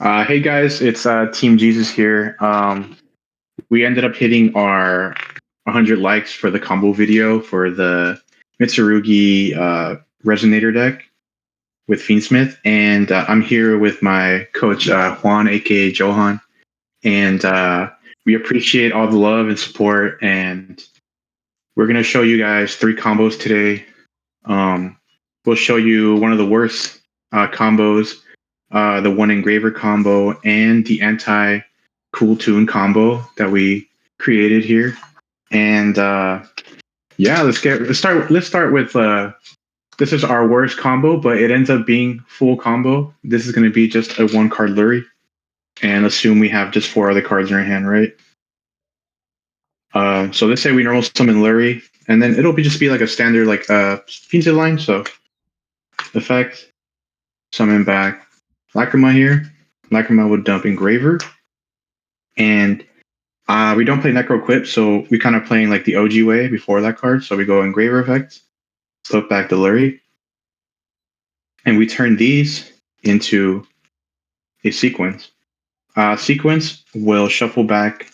Hey guys, it's Team Jesus here. We ended up hitting our 100 likes for the combo video for the Mitsurugi Resonator deck with Fiendsmith, and I'm here with my coach Juan, aka Johan, and we appreciate all the love and support. And we're gonna show you guys three combos today. Um, we'll show you one of the worst combos, the one engraver combo, and the anti cool tune combo that we created here. And yeah, let's start with this is our worst combo, but it ends up being full combo. This is going to be just a one card Lurie, and assume we have just four other cards in our hand, right? So let's say we normal summon Lurie, and then it'll just be like a standard like Fiend's line. So effect, summon back Lacrima here. Lacrima would dump Engraver, and we don't play Necro Equip, so we kind of playing like the OG way before that card. So we go Engraver effect, flip back the Lurie, and we turn these into a sequence. Sequence will shuffle back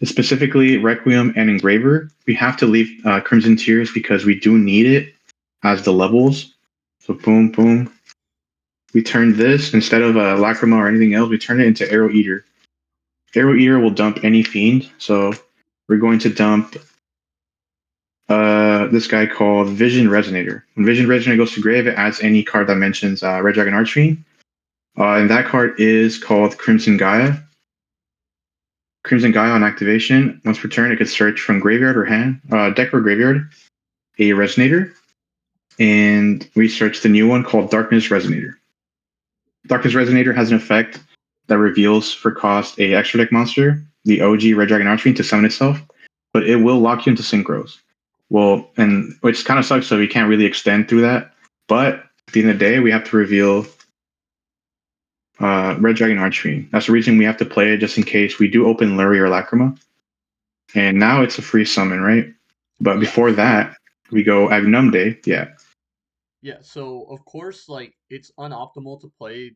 specifically Requiem and Engraver. We have to leave Crimson Tears because we do need it as the levels. So boom, boom. We turn this instead of Lacrima or anything else. We turn it into Arrow Eater. Arrow Eater will dump any fiend. So we're going to dump this guy called Vision Resonator. When Vision Resonator goes to grave, it adds any card that mentions Red Dragon Archfiend. And that card is called Crimson Gaia. Crimson Gaia on activation. Once per turn, it could search from graveyard or hand, deck or graveyard, a Resonator. And we search the new one called Darkness Resonator. Darkness Resonator has an effect that reveals for cost a extra deck monster, the OG Red Dragon Archfiend, to summon itself, but it will lock you into synchros. Well, and which kind of sucks, so we can't really extend through that. But at the end of the day, we have to reveal Red Dragon Archfiend. That's the reason we have to play it, just in case we do open Lurie or Lacrima. And now it's a free summon, right? But before that, we go Agnumde. Yeah. Yeah, so of course, it's unoptimal to play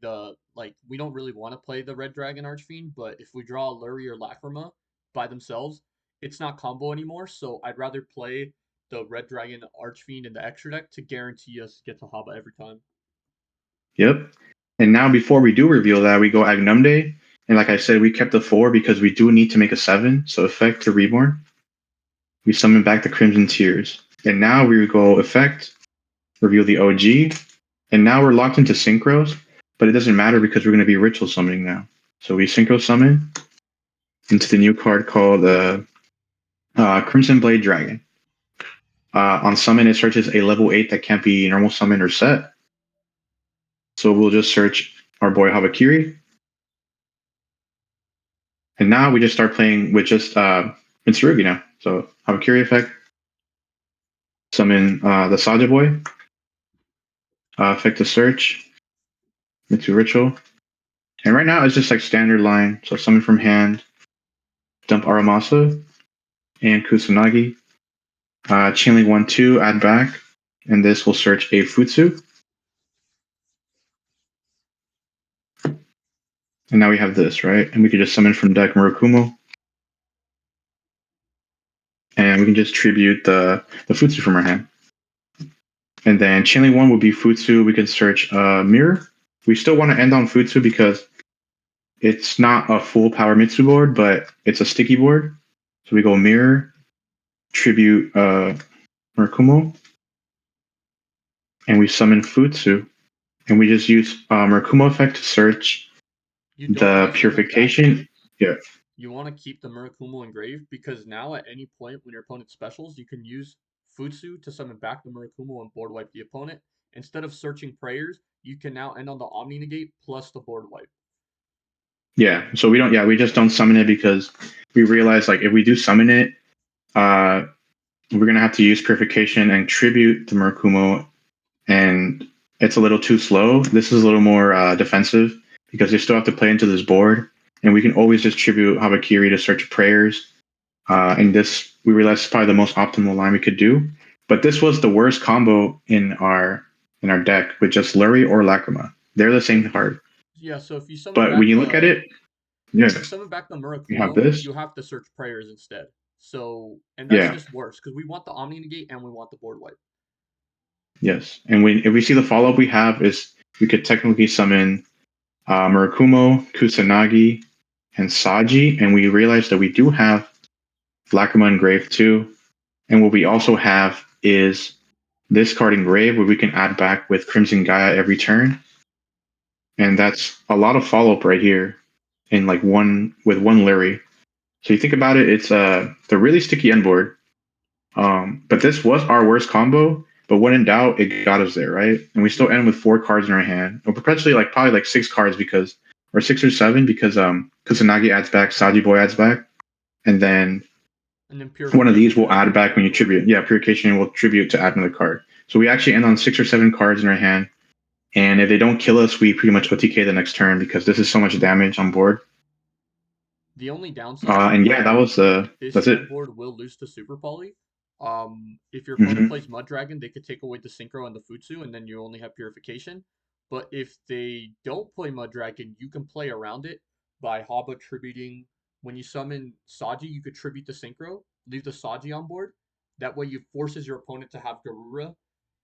we don't really want to play the Red Dragon Archfiend, but if we draw Lurie or Lacrima by themselves, it's not combo anymore. So I'd rather play the Red Dragon Archfiend in the extra deck to guarantee us get to Haba every time. Yep. And now before we do reveal that, we go Agnumde. And like I said, we kept the 4 because we do need to make a 7. So effect to Reborn. We summon back the Crimson Tears. And now we go effect, reveal the OG. And now we're locked into synchros, but it doesn't matter because we're going to be ritual summoning now. So we synchro summon into the new card called Crimson Blade Dragon. On summon, it searches a level 8 that can't be normal summon or set. So we'll just search our boy Habakiri. And now we just start playing with just Mitsurugi now. So Habakiri effect, summon the Saja boy, effect to search, Mitsu Ritual. And right now it's just like standard line. So summon from hand, dump Aramasa and Kusanagi. Chainlink 1 2, add back. And this will search a Futsu. And now we have this, right? And we can just summon from deck Murakumo. And we can just tribute the Futsu from our hand. And then Chainlink 1 would be Futsu. We can search Mirror. We still want to end on Futsu because it's not a full power Mitsu board, but it's a sticky board. So we go Mirror, tribute Murakumo, and we summon Futsu. And we just use Murakumo effect to search You don't want the to summon back Purification. Yeah. You want to keep the Murakumo engraved because now at any point when your opponent specials, you can use Futsu to summon back the Murakumo and board wipe the opponent. Instead of searching prayers, you can now end on the Omni Negate plus the board wipe. Yeah. So we don't, yeah, we just don't summon it because we realize like if we do summon it, we're going to have to use Purification and tribute the Murakumo, and it's a little too slow. This is a little more defensive because they still have to play into this board, and we can always just tribute Habakiri to search prayers. And this, we realized, is probably the most optimal line we could do. But this was the worst combo in our deck with just Lurie or Lacrima. They're the same card. Yeah, so if you summon But when back you look at the it, yeah, if you summon back the we have Murakumo, this. you have to search prayers instead. So and that's Yeah, just worse because we want the Omni Negate and we want the board wipe. yes. And if we see the follow up we have is we could technically summon Murakumo, Kusanagi, and Saji, and we realize that we do have Lacrima Engrave too. And what we also have is this card Engrave, where we can add back with Crimson Gaia every turn, and that's a lot of follow up right here in like one Larry. So you think about it, it's the really sticky end board. But this was our worst combo. But when in doubt, it got us there, right? And we still end with 4 cards in our hand, or potentially like probably like 6 cards because, or 6 or 7 because Kusanagi adds back, Saji Boy adds back, and then And then one of these Purification will and add back when you Resonator. tribute. Yeah, Purification will tribute to add another card. So we actually end on 6 or 7 cards in our hand. And if they don't kill us, we pretty much OTK the next turn because this is so much damage on board. The only downside And is yeah, that was this that's it. end board will lose to Super Poly. If your opponent Hmm. plays Mud Dragon, they could take away the Synchro and the Futsu, and then you only have Purification. But if they don't play Mud Dragon, you can play around it by Haba tributing. When you summon Saji, you could tribute the Synchro, leave the Saji on board. That way, you forces your opponent to have Garura,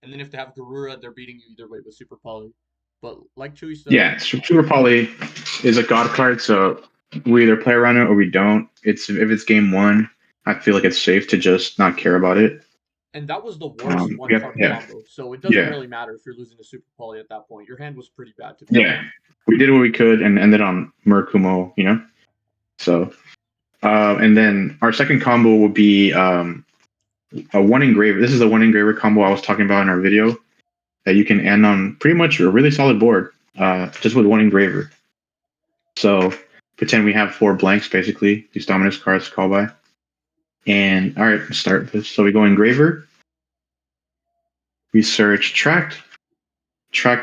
and then if they have Garura, they're beating you either way with Super Poly. But like Chewy said, Yeah, Super Poly is a god card, so we either play around it or we don't. It's if it's game one, I feel like it's safe to just not care about it. and that was the worst one Yeah, card yeah, combo. So it doesn't yeah, really matter if you're losing a Super Poly at that point. Your hand was pretty bad, to be yeah. fair. We did what we could and ended on Murakumo, you know. So, and then our second combo will be a one engraver. This is the one engraver combo I was talking about in our video that you can end on pretty much a really solid board, just with one engraver. So pretend we have 4 blanks basically, these dominance cards to call by. And all right, let's start this. So we go engraver, we search track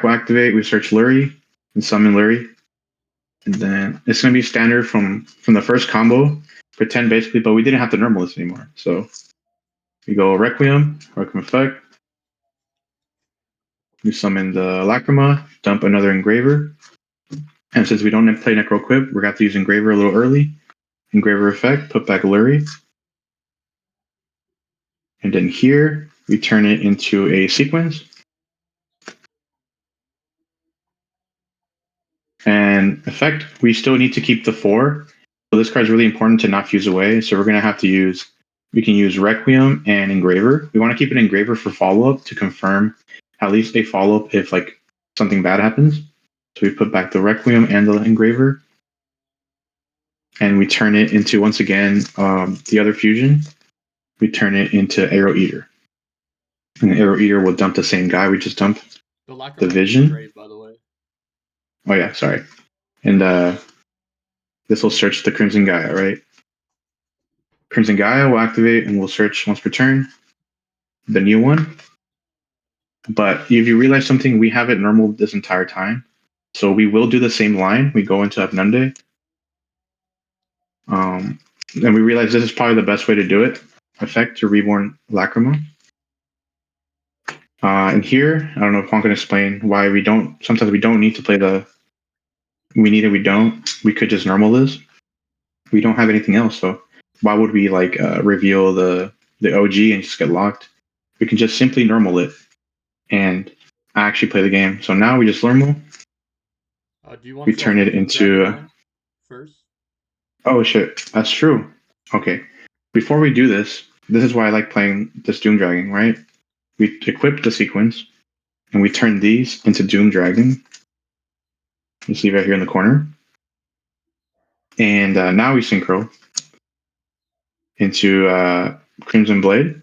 will activate, we search Lurie and summon Lurie. And then it's gonna be standard from the first combo, pretend basically, but we didn't have to normal this anymore. So we go Requiem effect, we summon the Lacrima, dump another engraver. And since we don't play Necro Equip, we're going to have to use Engraver a little early. Engraver effect, put back Lurie. And then here, we turn it into a sequence. And effect, we still need to keep the 4. So this card is really important to not fuse away. So we're going to have to use, we can use Requiem and Engraver. We want to keep an Engraver for follow-up to confirm at least a follow-up if like something bad happens. So we put back the Requiem and the Engraver. And we turn it into, once again, the other fusion. We turn it into Arrow Eater. And the Arrow Eater will dump the same guy we just dumped, The the Lacrima is Vision. engraved, by the way. Oh yeah, sorry. And this will search the Crimson Gaia, right? Crimson Gaia will activate and we'll search once per turn the new one. But if you realize something, we have it normal this entire time. So we will do the same line. We go into Abnunde. And we realize this is probably the best way to do it. Effect to Reborn Lacrima. And here, I don't know if Juan can explain why we don't, sometimes we don't need to play the, we need it, we don't. We could just normal this. We don't have anything else, so why would we like reveal the OG and just get locked? We can just simply normal it and actually play the game. So now we just normal. Do you want We to turn solve the it Doom Dragon into one first? oh shit, that's true. Okay, before we do this, this is why I like playing this Doom Dragon, right? We equip the sequence and we turn these into Doom Dragon. You see right here in the corner. And now we synchro into Crimson Blade.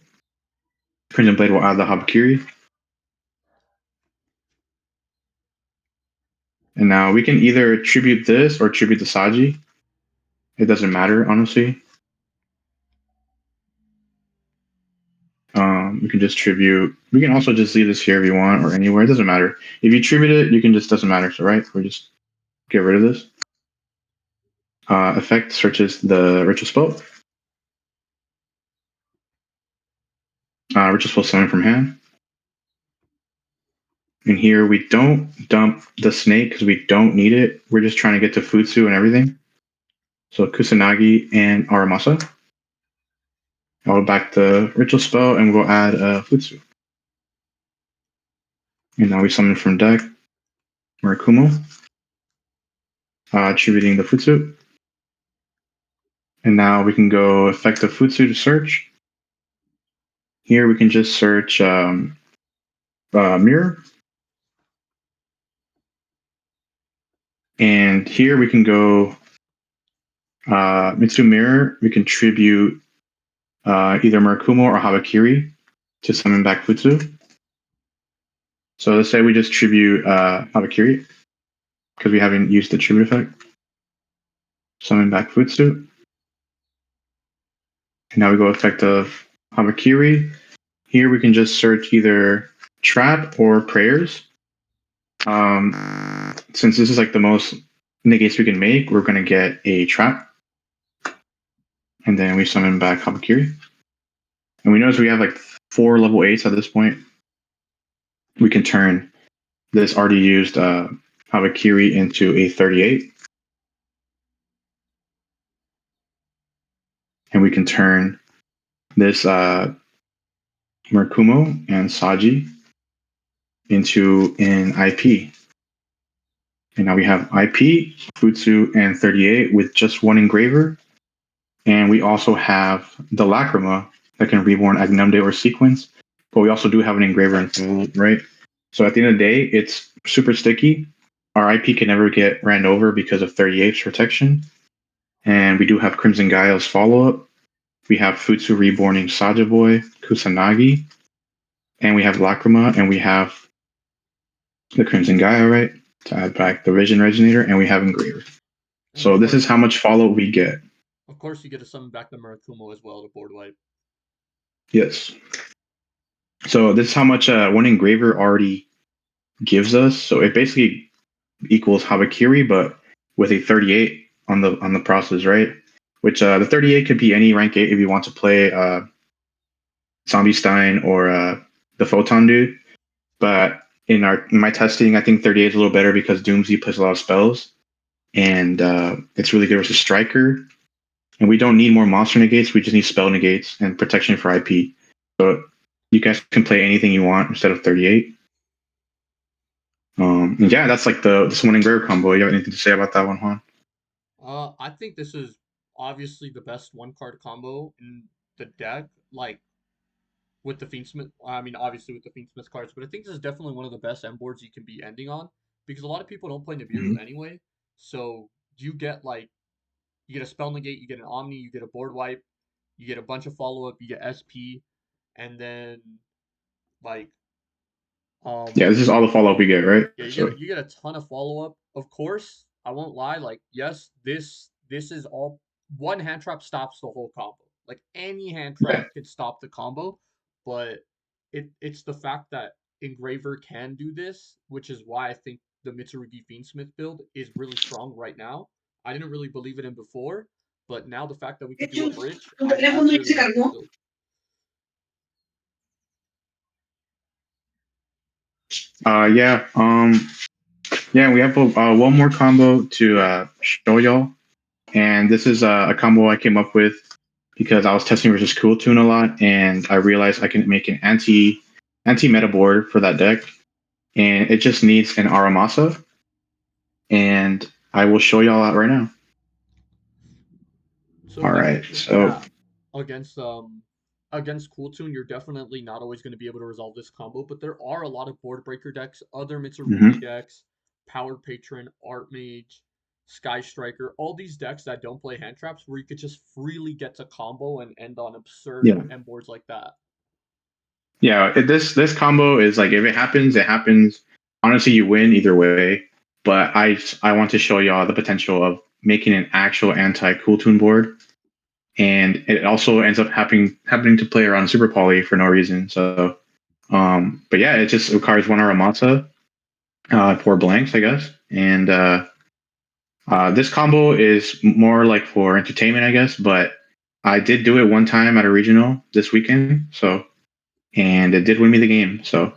Crimson Blade will add the Habakiri. And now we can either tribute this or tribute the Saji. It doesn't matter, honestly. We can just tribute. We can also just leave this here if you want or anywhere. It doesn't matter. If you tribute it, you can just doesn't matter. So right, we just get rid of this. Effect searches the ritual spell. Ritual spell summon from hand. In here, we don't dump the snake because we don't need it. We're just trying to get to Futsu and everything. So Kusanagi and Aramasa. I'll back the ritual spell and we'll add Futsu. And now we summon from deck Murakumo, attributing the Futsu. And now we can go effective Futsu to search. Here we can just search Mirror. And here we can go Mitsu Mirror. We can tribute either Murakumo or Habakiri to summon back Futsu. So let's say we just tribute Habakiri because we haven't used the tribute effect. Summon back Futsu. And now we go effective Habakiri. Here we can just search either Trap or Prayers. Since this is like the most negates we can make, we're going to get a Trap. And then we summon back Habakiri. And we notice we have like 4 level 8s at this point. We can turn this already used Habakiri into a 38. And we can turn this Murakumo and Saji into an IP. And now we have IP, Futsu, and 38 with just 1 engraver. And we also have the Lacrima that can reborn Agnumde or Sequence. But we also do have an engraver in full, right? So at the end of the day, it's super sticky. Our IP can never get ran over because of 38's protection. And we do have Crimson Gaia's follow-up. We have Futsu reborning Saja Boy, Kusanagi. And we have Lacrima, and we have the Crimson Gaia, right? To add back the Vision Resonator, and we have Engraver. And So this is how much follow we get. Of course, you get to summon back the Murakumo as well to board wipe. Yes. So this is how much 1 Engraver already gives us. So it basically equals Habakiri, but with a 38 on the process, right? Which the 38 could be any rank 8 if you want to play Zombie Stein or the Photon dude. But in my testing, I think 38 is a little better because Doomsday plays a lot of spells, and it's really good versus Striker. And we don't need more monster negates; we just need spell negates and protection for IP. So you guys can play anything you want instead of 38. And yeah, that's like the Summon Engraver combo. You have anything to say about that one, Juan? I think this is obviously the best 1-card combo in the deck. Like with the Fiendsmith, I mean, obviously with the Fiendsmith cards, but I think this is definitely one of the best end boards you can be ending on because a lot of people don't play Nibiru Mm-hmm. anyway. So you get you get a spell negate, you get an Omni, you get a board wipe, you get a bunch of follow up, you get SP, and then like Yeah, this is all the follow up we get, right? yeah, So you get a ton of follow up. Of course, I won't lie. Like, yes, this is all one hand trap stops the whole combo. Like any hand yeah, trap can stop the combo, but it's the fact that Engraver can do this, which is why I think the Mitsurugi Fiendsmith build is really strong right now. I didn't really believe it in before, but now the fact that we could do a bridge, I really like this build. yeah, yeah. We have one more combo to show y'all, and this is a combo I came up with because I was testing versus Cool Tune a lot, and I realized I can make an anti meta board for that deck, and it just needs an Aramasa, and I will show y'all that right now. So All I right, think so that against against Cool Tune, you're definitely not always going to be able to resolve this combo, but there are a lot of board breaker decks, other Mitsurugi mhm. decks, Powered Patron, Art Mage, Sky Striker, all these decks that don't play hand traps where you could just freely get to combo and end on absurd Yeah, end boards like that. yeah. This combo is like if it happens, it happens. Honestly, you win either way. But I want to show y'all the potential of making an actual anti Cool Tune board, and it also ends up happening to play around Super Poly for no reason. So, but yeah, it just requires 1 Aramata, 4 blanks, I guess, and this combo is more like for entertainment, I guess. But I did do it one time at a regional this weekend, so and it did win me the game. So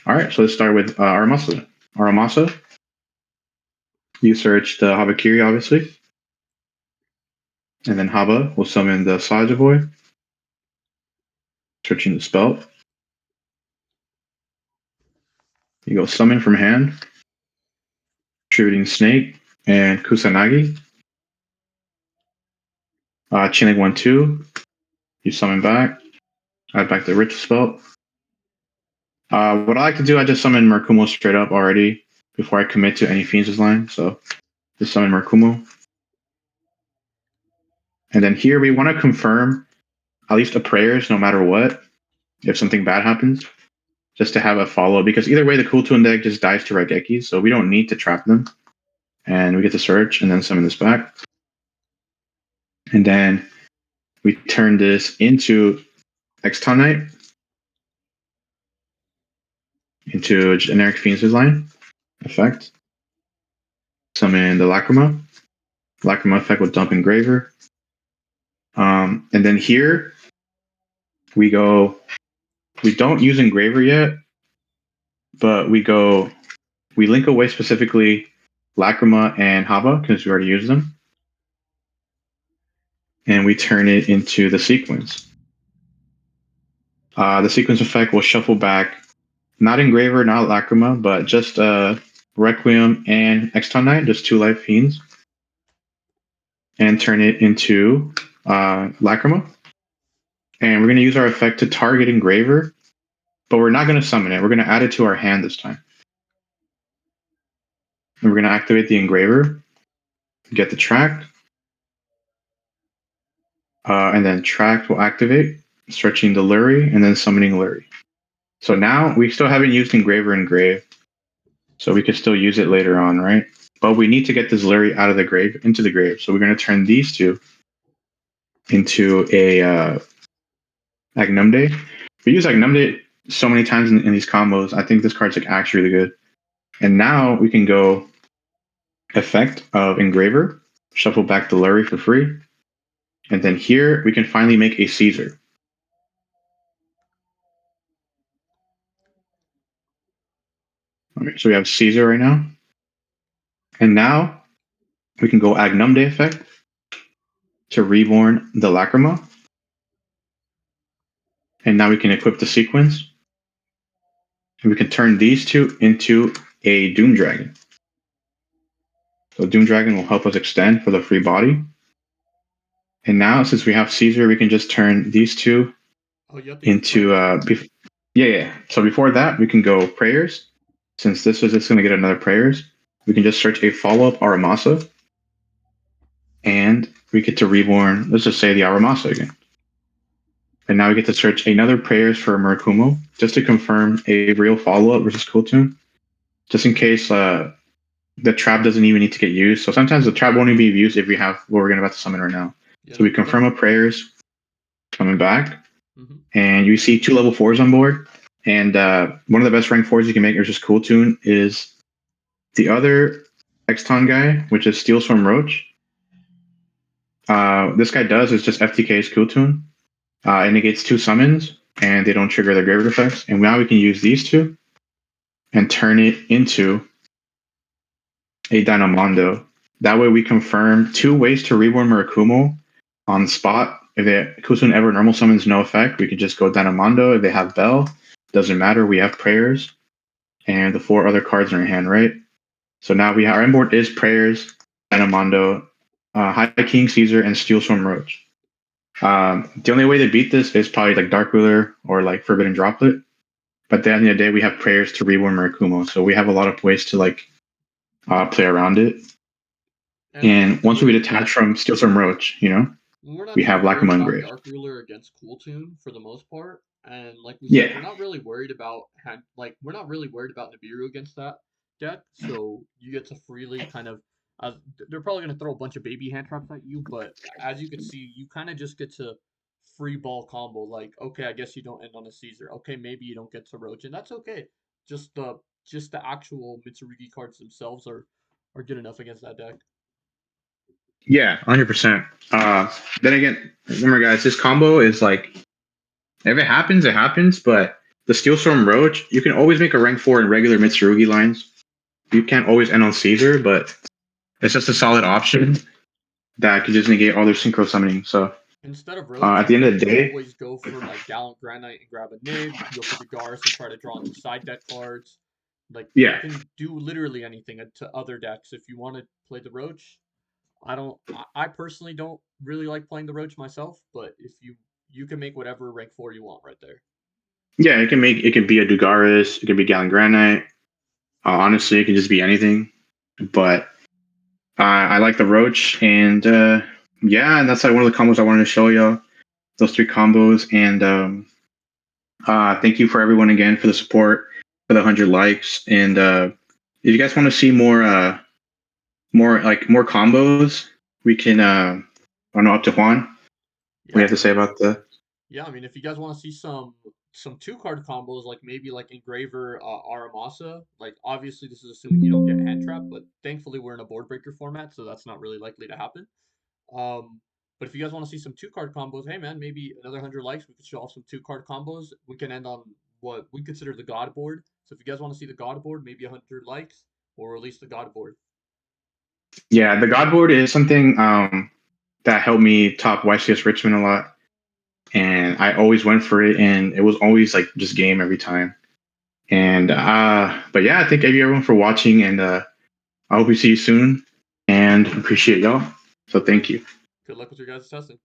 All right, so let's start with Aramasa. Aramasa, you search the Habakiri, obviously. And then Haba will summon the Sajavoy, searching the spell. You go summon from hand, shooting Snake and Kusanagi. Chinnig 1-2, you summon back, add back the ritual spell. What I like to do, I just summon Murakumo straight up already before I commit to any Fiends' line. So just summon Murakumo. And then here we want to confirm at least a prayers no matter what, if something bad happens, just to have a follow, because either way the Cool Tune deck just dies to Raigeki, so we don't need to trap them. And we get to search and then summon this back. And then we turn this into Extonite, into a generic Fiends' line effect. Summon the Lacrima. Lacrima effect will dump Engraver. And then here we go, we don't use Engraver yet, but we link away specifically Lacrima and Haba because we already used them. And we turn it into the sequence. The sequence effect will shuffle back, not Engraver, not Lacrima, but just Requiem and Exton just 2 life fiends, and turn it into Lacrima. And we're going to use our effect to target Engraver, but we're not going to summon it. We're going to add it to our hand this time. And we're going to activate the Engraver, get the track, and then track will activate, searching the Lurie, and then summoning Lurie. So now we still haven't used Engraver in Grave, so we could still use it later on, right? But we need to get this Lurie out of the grave, into the grave. So we're going to turn these two into a Agnumde. We use Agnumde so many times in these combos. I think this card's like actually really good. And now we can go effect of Engraver, shuffle back the Lurie for free. And then here we can finally make a Caesar. All right, so we have Caesar right now. And now we can go Agnumde effect to reborn the Lacrima. And now we can equip the sequence. And we can turn these two into a Doom Dragon. So Doom Dragon will help us extend for the free body. And now, since we have Caesar, we can just turn these two into yeah. So before that, we can go prayers. Since this is just going to get another prayers, we can just search a follow-up Aramasa, and we get to reborn. Let's just say the Aramasa again. And now we get to search another prayers for Murakumo, just to confirm a real follow-up versus Cool Tune, just in case the trap doesn't even need to get used. So sometimes the trap won't even be used if we have what we're about to summon right now. Yeah, so we confirm a prayers coming back, and you see 2 level 4s on board. And one of the best rank 4s you can make is just Cool Tune is the other Exton guy, which is Steel Storm Roach. This guy does is just FTK's Cool Tune. It negates 2 summons, and they don't trigger their graveyard effects. And now we can use these two and turn it into a Dynamondo. That way we confirm 2 ways to reborn Murakumo on the spot. If the Cool Tune ever normal summons no effect, we could just go Dynamondo. If they have Bell, doesn't matter. We have prayers, and the 4 other cards are in hand, right? So now our end board is prayers, Dynamondo, High King Caesar, and Steel Storm Roach. The only way to beat this is probably like Dark Ruler or like Forbidden Droplet. But at the end of the day, we have prayers to reborn Murakumo, so we have a lot of ways to like play around it. And once we detach from Steel Storm Roach, we have Lacrima and Grave. Dark Ruler against Cool Tune for the most part, and like we said, we're not really worried about Nibiru against that deck. So you get to freely kind of. They're probably going to throw a bunch of baby hand traps at you, but as you can see, you kind of just get to free ball combo. Like, okay, I guess you don't end on a Caesar. Okay, maybe you don't get to Roach, and that's okay. Just the actual Mitsurugi cards themselves are good enough against that deck. Yeah, 100%. Then again, remember, guys, this combo is like, if it happens, it happens. But the Steel Storm Roach, you can always make a rank 4 in regular Mitsurugi lines. You can't always end on Caesar, but it's just a solid option that could just negate all their synchro summoning. So Instead of roach, at the end you of the can day, always go for like Gallant Granite and grab a Niv. You can go for Dagaris and try to draw into side deck cards. Like you yeah, can do literally anything to other decks if you want to play the roach. I don't. I personally don't really like playing the roach myself, but if you can make whatever rank 4 you want right there. yeah, it can be a Dugaris, it can be Gallon Granite. Honestly, it can just be anything. But I like the Roach, and yeah, and that's like one of the combos I wanted to show y'all. Those three combos, and thank you for everyone again for the support, for the 100 likes, and if you guys want to see more combos, we can. I don't know, up to Juan. What do you Yeah, have to I say mean, about the? yeah, I mean, if you guys want to see some 2 card combos, like maybe like Engraver Aramasa, like obviously this is assuming you don't get hand trap, but thankfully we're in a board breaker format, so that's not really likely to happen. Um, but if you guys want to see some 2 card combos, hey man, maybe another 100 likes, we could show off some 2 card combos. We can end on what we consider the God board. So if you guys want to see the God board, maybe 100 likes, we'll release the God board. Yeah, the God board is something that helped me top YCS Richmond a lot, and I always went for it, and it was always like just game every time. And but yeah, thank you everyone for watching, and I hope we see you soon, and appreciate y'all. So thank you. Good luck with your guys' testing.